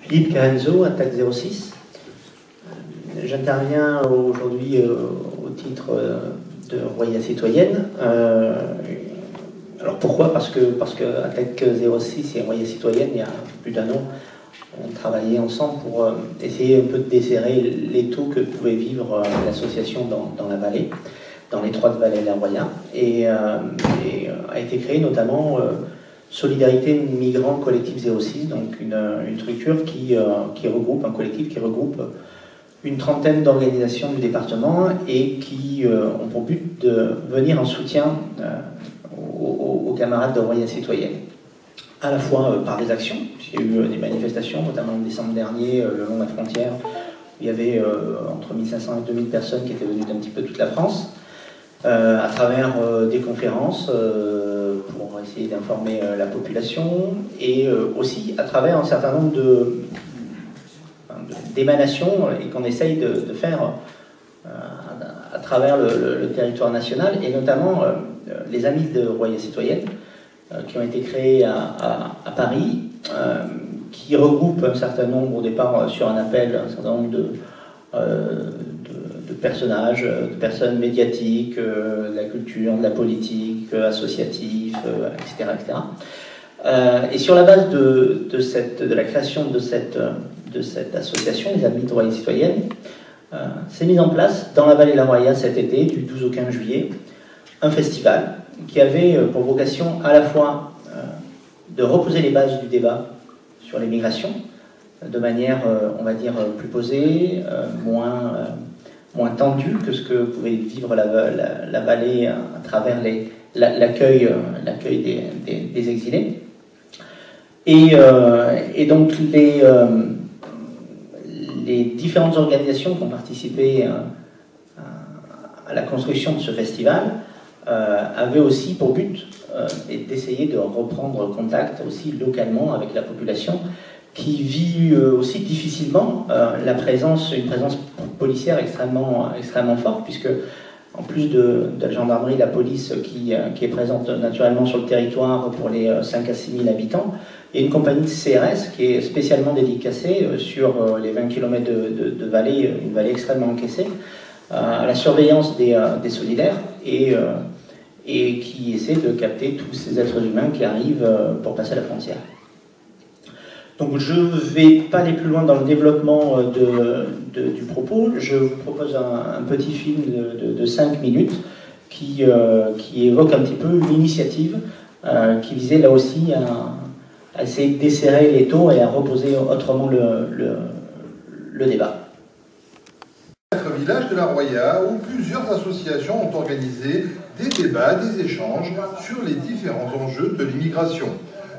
Philippe Carenzo, Attaque 06. J'interviens aujourd'hui au titre de Roya Citoyenne. Alors pourquoi? Parce que Attaque 06 et Roya Citoyenne, il y a plus d'un an, on travaillait ensemble pour essayer un peu de desserrer l'étau que pouvait vivre l'association dans la vallée, dans l'étroite vallée de la Roya, et a été créée notamment Solidarité Migrants Collectif 06, donc une structure qui regroupe, un collectif qui regroupe une trentaine d'organisations du département et qui ont pour but de venir en soutien aux camarades de Roya Citoyenne. À la fois par des actions, il y a eu des manifestations, notamment en décembre dernier, le long de la frontière, où il y avait entre 1500 et 2000 personnes qui étaient venues d'un petit peu toute la France, à travers des conférences pour essayer d'informer la population, et aussi à travers un certain nombre d'émanations et qu'on essaye de faire à travers le territoire national, et notamment les Amis de Roya Citoyenne, qui ont été créés à Paris, qui regroupent un certain nombre, au départ sur un appel, un certain nombre de personnages, de personnes médiatiques, de la culture, de la politique, associatifs, etc., etc. Et sur la base de la création de cette association, les Amis de Roya Citoyenne, s'est mis en place dans la vallée de la Roya cet été, du 12 au 15 juillet, un festival qui avait pour vocation à la fois de reposer les bases du débat sur l'immigration de manière, on va dire, plus posée, moins tendue que ce que pouvait vivre la vallée à travers l'accueil des exilés. Et donc les différentes organisations qui ont participé à la construction de ce festival avait aussi pour but d'essayer de reprendre contact aussi localement avec la population qui vit aussi difficilement une présence policière extrêmement forte, puisque en plus de la gendarmerie, la police qui est présente naturellement sur le territoire pour les 5 à 6 000 habitants, il y a une compagnie de CRS qui est spécialement dédicacée sur les 20 km de vallée, une vallée extrêmement encaissée, à la surveillance des solidaires, et qui essaie de capter tous ces êtres humains qui arrivent pour passer la frontière. Donc je ne vais pas aller plus loin dans le développement du propos. Je vous propose un petit film de 5 minutes qui évoque un petit peu l'initiative qui visait là aussi à essayer de desserrer l'étau et à reposer autrement le débat. Village de la Roya, où plusieurs associations ont organisé des débats, des échanges sur les différents enjeux de l'immigration.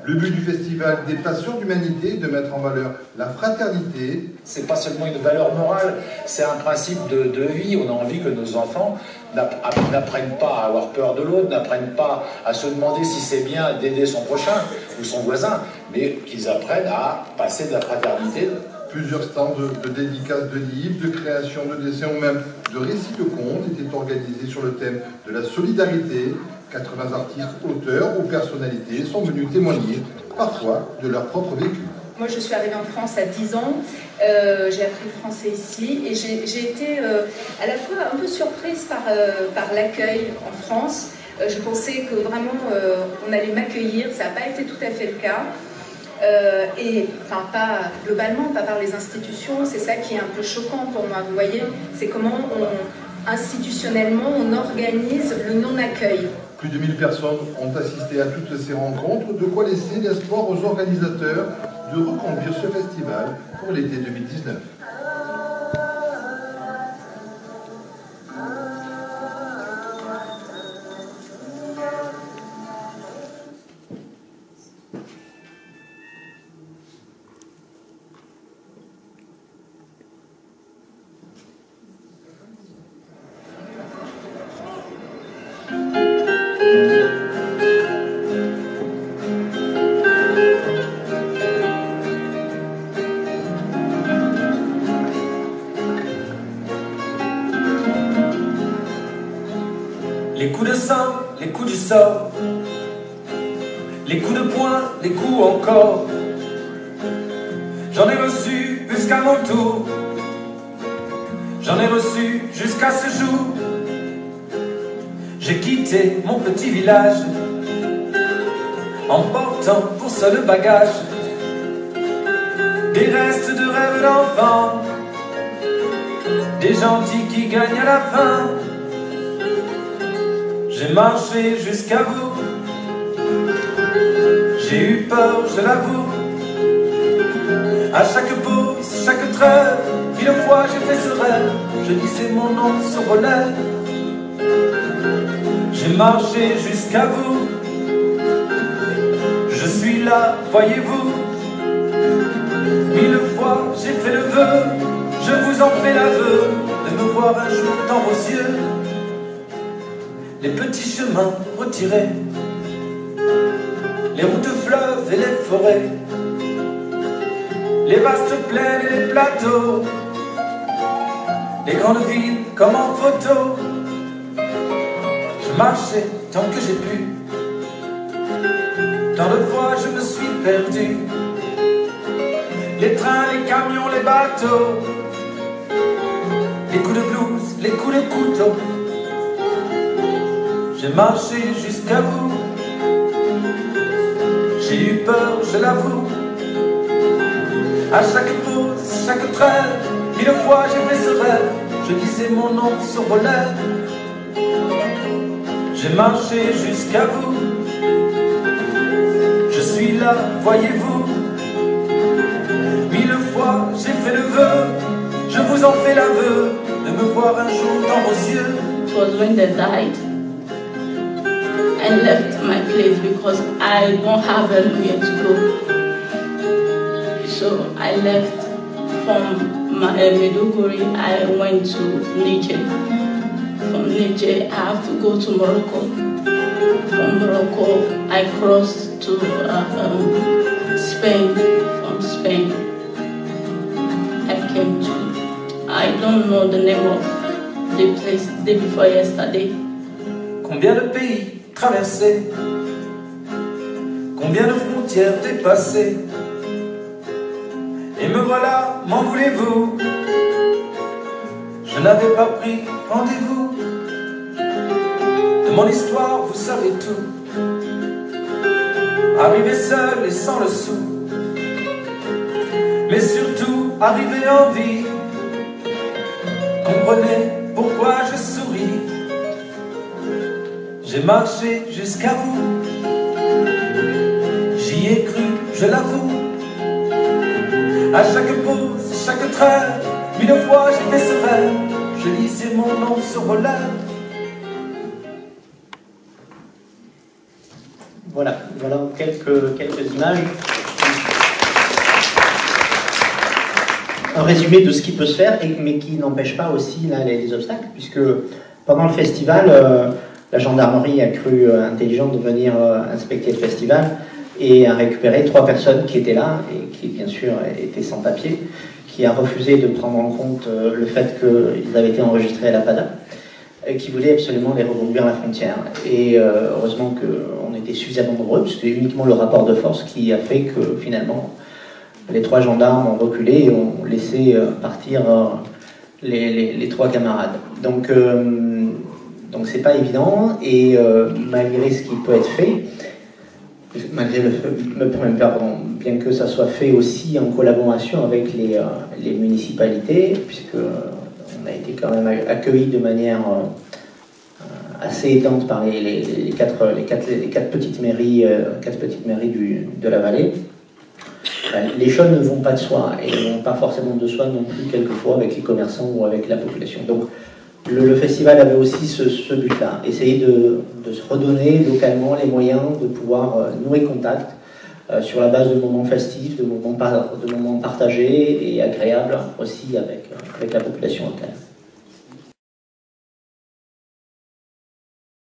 Le but du festival des Passions d'Humanité est de mettre en valeur la fraternité. C'est pas seulement une valeur morale, c'est un principe de vie. On a envie que nos enfants n'apprennent pas à avoir peur de l'autre, n'apprennent pas à se demander si c'est bien d'aider son prochain ou son voisin, mais qu'ils apprennent à passer de la fraternité. Plusieurs stands de dédicaces de livres, de création de dessins ou même de récits de contes étaient organisés sur le thème de la solidarité. 80 artistes, auteurs ou personnalités sont venus témoigner, parfois, de leur propre vécu. Moi, je suis arrivée en France à 10 ans, j'ai appris le français ici, et j'ai été à la fois un peu surprise par l'accueil en France. Je pensais que vraiment on allait m'accueillir, ça n'a pas été tout à fait le cas. Et enfin pas globalement, pas par les institutions, c'est ça qui est un peu choquant pour moi, vous voyez, c'est comment institutionnellement on organise le non-accueil. Plus de 1000 personnes ont assisté à toutes ces rencontres, de quoi laisser l'espoir aux organisateurs de reconduire ce festival pour l'été 2019. Les coups de sang, les coups du sort, les coups de poing, les coups encore. J'en ai reçu jusqu'à mon tour. J'en ai reçu jusqu'à ce jour. J'ai quitté mon petit village, emportant pour seul bagage des restes de rêves d'enfant, des gentils qui gagnent à la fin. J'ai marché jusqu'à vous, j'ai eu peur, je l'avoue. À chaque pause, chaque trêve, 1000 fois j'ai fait ce rêve. Je disais mon nom sur vos lèvres. J'ai marché jusqu'à vous. Je suis là, voyez-vous. 1000 fois j'ai fait le vœu, je vous en fais l'aveu, de me voir un jour dans vos yeux. Les petits chemins retirés, les routes fleuves et les forêts, les vastes plaines et les plateaux, les grandes villes comme en photo. Je marchais tant que j'ai pu, tant de fois je me suis perdu. Les trains, les camions, les bateaux, les coups de blouse, les coups de couteau. J'ai marché jusqu'à vous. J'ai eu peur, je l'avoue. À chaque pause, chaque trêve, 1000 fois j'ai fait ce rêve. Je disais mon nom sur vos lèvres. J'ai marché jusqu'à vous. Je suis là, voyez-vous. 1000 fois j'ai fait le vœu, je vous en fais l'aveu, de me voir un jour dans vos yeux. It was when they died. I left my place because I don't have anywhere to go. So I left from Maiduguri, I went to Niger. From Niger, I have to go to Morocco. From Morocco, I crossed to Spain. From Spain, I came to, I don't know the name of the place the day before yesterday. Combien de pays traversés, combien de frontières dépassées, et me voilà, m'en voulez-vous? Je n'avais pas pris rendez-vous. De mon histoire, vous savez tout. Arrivé seul et sans le sou, mais surtout arrivé en vie. Comprenez pourquoi je souris. J'ai marché jusqu'à vous. J'y ai cru, je l'avoue. À chaque pause, chaque trêve, 1000 fois j'ai fait ce rêve. Je lisais mon nom sur vos lèvres. Voilà quelques images. Un résumé de ce qui peut se faire, mais qui n'empêche pas aussi là, les obstacles, puisque pendant le festival, la gendarmerie a cru intelligent de venir inspecter le festival et a récupéré 3 personnes qui étaient là et qui bien sûr étaient sans papier, qui a refusé de prendre en compte le fait qu'ils avaient été enregistrés à la PADA, et qui voulaient absolument les reconduire à la frontière. Et heureusement qu'on était suffisamment nombreux, parce que c'est uniquement le rapport de force qui a fait que finalement les 3 gendarmes ont reculé et ont laissé partir les 3 camarades. Donc c'est pas évident, et malgré ce qui peut être fait, bien que ça soit fait aussi en collaboration avec les municipalités, puisque on a été quand même accueillis de manière assez étonnante par les quatre petites mairies, de la vallée. Les choses ne vont pas de soi, et ne vont pas forcément de soi non plus quelquefois avec les commerçants ou avec la population. Donc le festival avait aussi ce but-là, essayer de se redonner localement les moyens de pouvoir nouer contact sur la base de moments festifs, de moments partagés et agréables aussi avec la population locale.